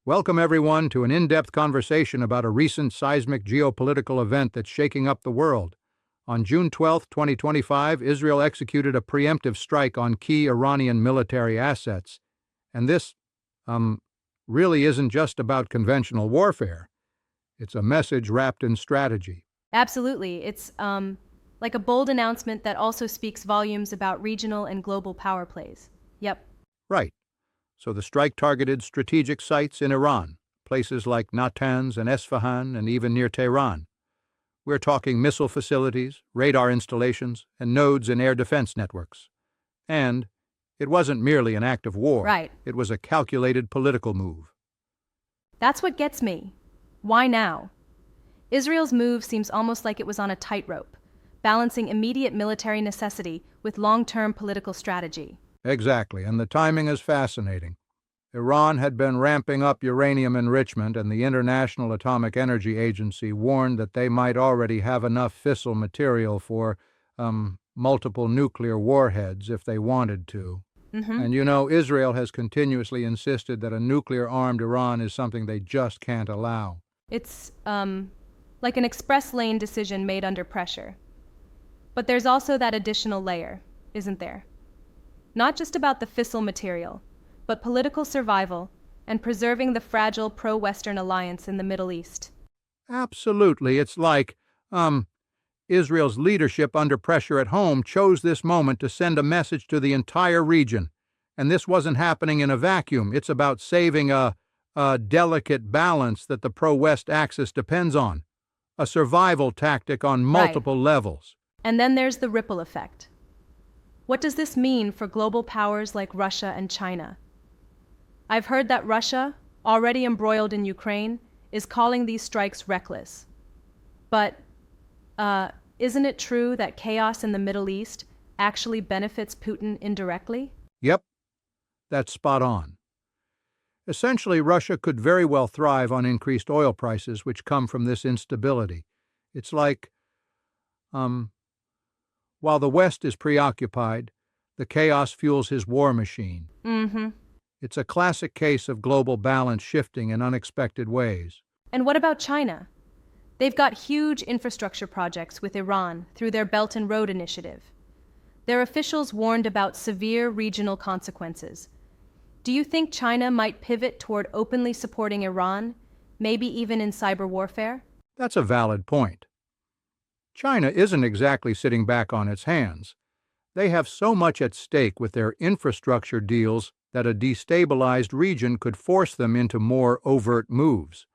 Welcome, everyone, to an in-depth conversation about a recent seismic geopolitical event that's shaking up the world. On June 12, 2025, Israel executed a preemptive strike on key Iranian military assets. And this, really isn't just about conventional warfare. It's a message wrapped in strategy. Absolutely. It's like a bold announcement that also speaks volumes about regional and global power plays. Yep. Right. So the strike targeted strategic sites in Iran, places like Natanz and Esfahan, and even near Tehran. We're talking missile facilities, radar installations, and nodes in air defense networks. And it wasn't merely an act of war. Right. It was a calculated political move. That's what gets me. Why now? Israel's move seems almost like it was on a tightrope, balancing immediate military necessity with long-term political strategy. Exactly, and the timing is fascinating. Iran had been ramping up uranium enrichment, and the International Atomic Energy Agency warned that they might already have enough fissile material for, multiple nuclear warheads if they wanted to. And Israel has continuously insisted that a nuclear-armed Iran is something they just can't allow. It's, like an express lane decision made under pressure. But there's also that additional layer, isn't there? Not just about the fissile material, but political survival and preserving the fragile pro-Western alliance in the Middle East. Absolutely. It's like, Israel's leadership under pressure at home chose this moment to send a message to the entire region. And this wasn't happening in a vacuum. It's about saving a delicate balance that the pro-West axis depends on. A survival tactic on multiple levels. And then there's the ripple effect. What does this mean for global powers like Russia and China? I've heard that Russia, already embroiled in Ukraine, is calling these strikes reckless. But, isn't it true that chaos in the Middle East actually benefits Putin indirectly? Yep, that's spot on. Essentially, Russia could very well thrive on increased oil prices which come from this instability. It's like, while the West is preoccupied, the chaos fuels his war machine. It's a classic case of global balance shifting in unexpected ways. And what about China? They've got huge infrastructure projects with Iran through their Belt and Road Initiative. Their officials warned about severe regional consequences. Do you think China might pivot toward openly supporting Iran, maybe even in cyber warfare? That's a valid point. China isn't exactly sitting back on its hands. They have so much at stake with their infrastructure deals that a destabilized region could force them into more overt moves.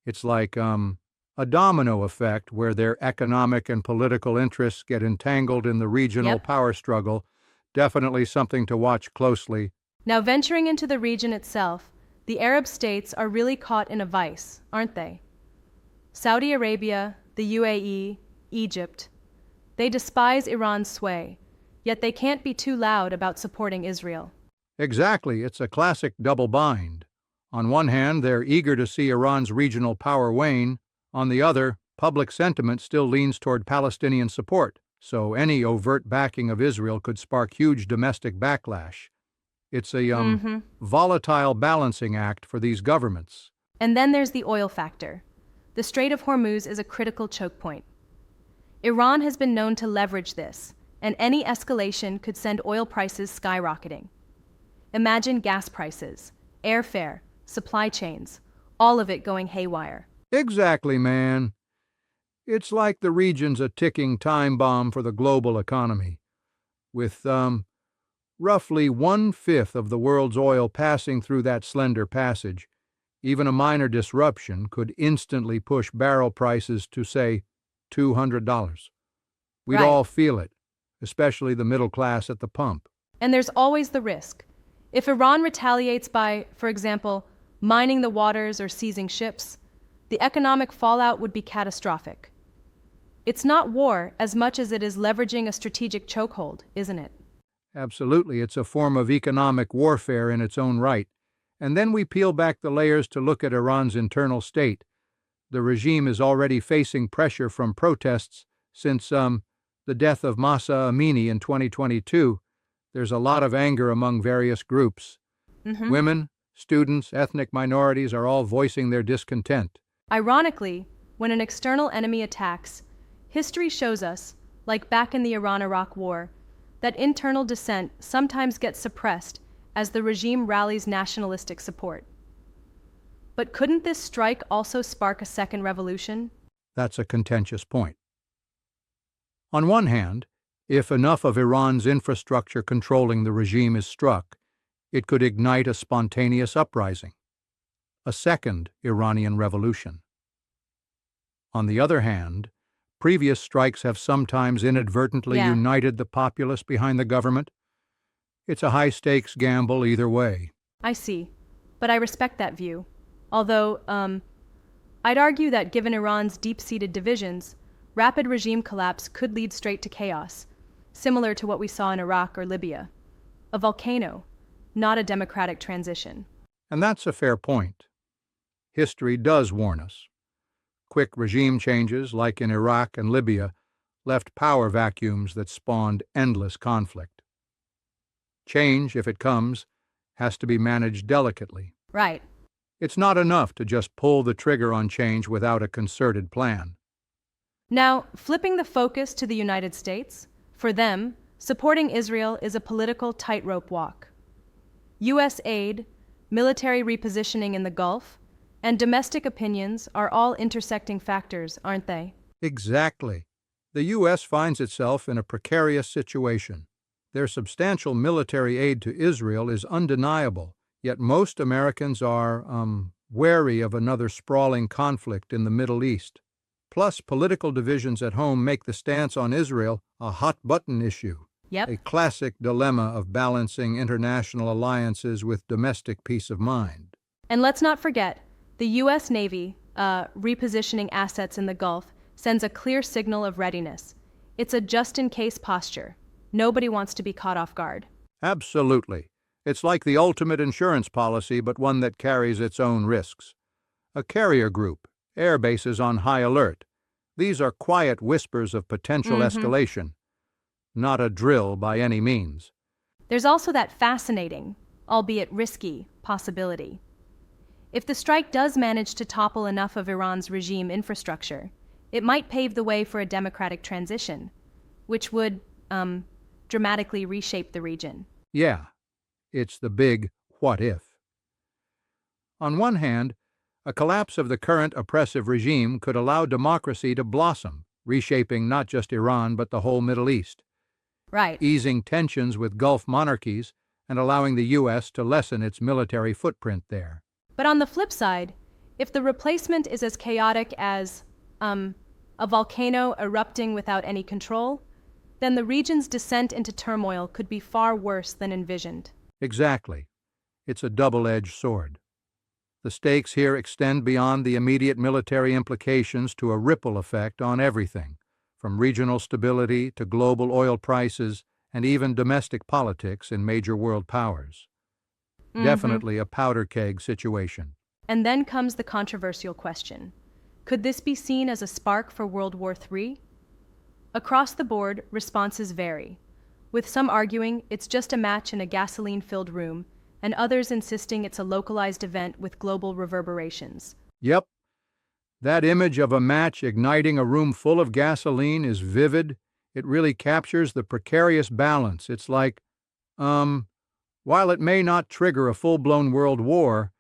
It's like, a domino effect where their economic and political interests get entangled in the regional power struggle. Definitely something to watch closely. Now, venturing into the region itself, the Arab states are really caught in a vice, aren't they? Saudi Arabia, the UAE, Egypt. They despise Iran's sway, yet they can't be too loud about supporting Israel. Exactly, it's a classic double bind. On one hand, they're eager to see Iran's regional power wane. On the other, public sentiment still leans toward Palestinian support, so any overt backing of Israel could spark huge domestic backlash. It's a volatile balancing act for these governments. And then there's the oil factor. The Strait of Hormuz is a critical choke point. Iran has been known to leverage this, and any escalation could send oil prices skyrocketing. Imagine gas prices, airfare, supply chains, all of it going haywire. Exactly, man. It's like the region's a ticking time bomb for the global economy. With, roughly 1/5 of the world's oil passing through that slender passage, even a minor disruption could instantly push barrel prices to, say, $200. We'd all feel it, especially the middle class at the pump. And there's always the risk. If Iran retaliates by, for example, mining the waters or seizing ships, the economic fallout would be catastrophic. It's not war as much as it is leveraging a strategic chokehold, isn't it? Absolutely, it's a form of economic warfare in its own right. And then we peel back the layers to look at Iran's internal state. The regime is already facing pressure from protests since the death of Mahsa Amini in 2022. There's a lot of anger among various groups. Women, Students, ethnic minorities are all voicing their discontent. Ironically, when an external enemy attacks, history shows us, like back in the Iran-Iraq War, that internal dissent sometimes gets suppressed as the regime rallies nationalistic support. But couldn't this strike also spark a second revolution? That's a contentious point. On one hand, if enough of Iran's infrastructure controlling the regime is struck, it could ignite a spontaneous uprising, a second Iranian revolution. On the other hand, previous strikes have sometimes inadvertently united the populace behind the government. It's a high-stakes gamble either way. I see, but I respect that view. Although, I'd argue that given Iran's deep-seated divisions, rapid regime collapse could lead straight to chaos, similar to what we saw in Iraq or Libya. A volcano, not a democratic transition. And that's a fair point. History does warn us. Quick regime changes, like in Iraq and Libya, left power vacuums that spawned endless conflict. Change, if it comes, has to be managed delicately. Right. It's not enough to just pull the trigger on change without a concerted plan. Now, flipping the focus to the United States, for them, supporting Israel is a political tightrope walk. U.S. aid, military repositioning in the Gulf, and domestic opinions are all intersecting factors, aren't they? Exactly. The U.S. finds itself in a precarious situation. Their substantial military aid to Israel is undeniable, yet most Americans are, wary of another sprawling conflict in the Middle East. Plus, political divisions at home make the stance on Israel a hot-button issue. Yep. A classic dilemma of balancing international alliances with domestic peace of mind. And let's not forget, the U.S. Navy, repositioning assets in the Gulf, sends a clear signal of readiness. It's a just-in-case posture. Nobody wants to be caught off guard. Absolutely. It's like the ultimate insurance policy, but one that carries its own risks. A carrier group, air bases on high alert. These are quiet whispers of potential escalation, not a drill by any means. There's also that fascinating, albeit risky, possibility. If the strike does manage to topple enough of Iran's regime infrastructure, it might pave the way for a democratic transition, which would, dramatically reshape the region. Yeah, it's the big what if. On one hand, a collapse of the current oppressive regime could allow democracy to blossom, reshaping not just Iran but the whole Middle East. Right. Easing tensions with Gulf monarchies and allowing the U.S. to lessen its military footprint there. But on the flip side, if the replacement is as chaotic as, a volcano erupting without any control, then the region's descent into turmoil could be far worse than envisioned. Exactly. It's a double-edged sword. The stakes here extend beyond the immediate military implications to a ripple effect on everything, from regional stability to global oil prices and even domestic politics in major world powers. Definitely a powder keg situation. And then comes the controversial question. Could this be seen as a spark for World War III? Across the board, responses vary, with some arguing it's just a match in a gasoline-filled room, and others insisting it's a localized event with global reverberations. Yep. That image of a match igniting a room full of gasoline is vivid. It really captures the precarious balance. It's like, while it may not trigger a full-blown world war,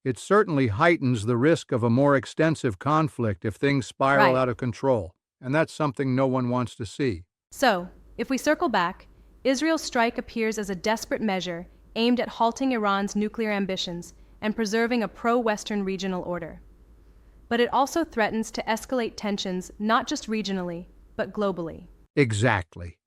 it certainly heightens the risk of a more extensive conflict if things spiral out of control. And that's something no one wants to see. So, if we circle back, Israel's strike appears as a desperate measure aimed at halting Iran's nuclear ambitions and preserving a pro-Western regional order. But it also threatens to escalate tensions not just regionally, but globally. Exactly.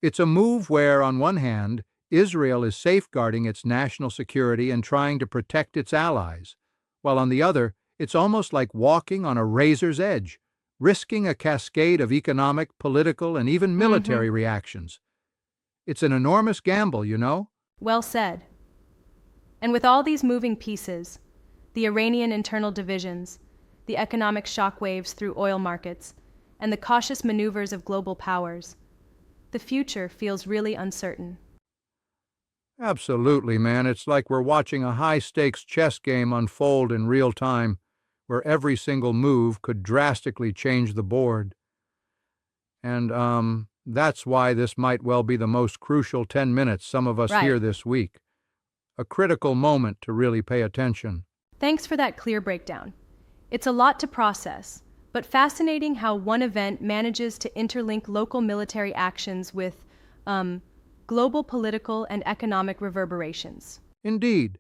It's a move where, on one hand, Israel is safeguarding its national security and trying to protect its allies, while on the other, it's almost like walking on a razor's edge, risking a cascade of economic, political, and even military reactions. It's an enormous gamble, you know? Well said. And with all these moving pieces, the Iranian internal divisions, the economic shockwaves through oil markets, and the cautious maneuvers of global powers, the future feels really uncertain. Absolutely, man. It's like we're watching a high-stakes chess game unfold in real time, where every single move could drastically change the board. And, that's why this might well be the most crucial 10 minutes some of us Right. hear this week. A critical moment to really pay attention. Thanks for that clear breakdown. It's a lot to process, but fascinating how one event manages to interlink local military actions with global political and economic reverberations. Indeed,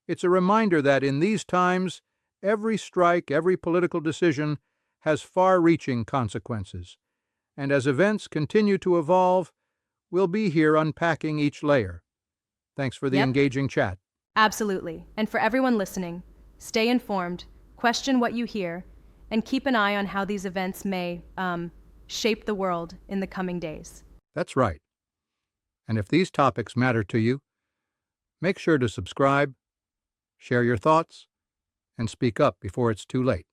it's a reminder that in these times, every strike, every political decision has far-reaching consequences. And as events continue to evolve, we'll be here unpacking each layer. Thanks for the Yep, engaging chat. absolutely. And for everyone listening, stay informed, question what you hear, and keep an eye on how these events may shape the world in the coming days. That's right. And if these topics matter to you, make sure to subscribe, share your thoughts, and speak up before it's too late.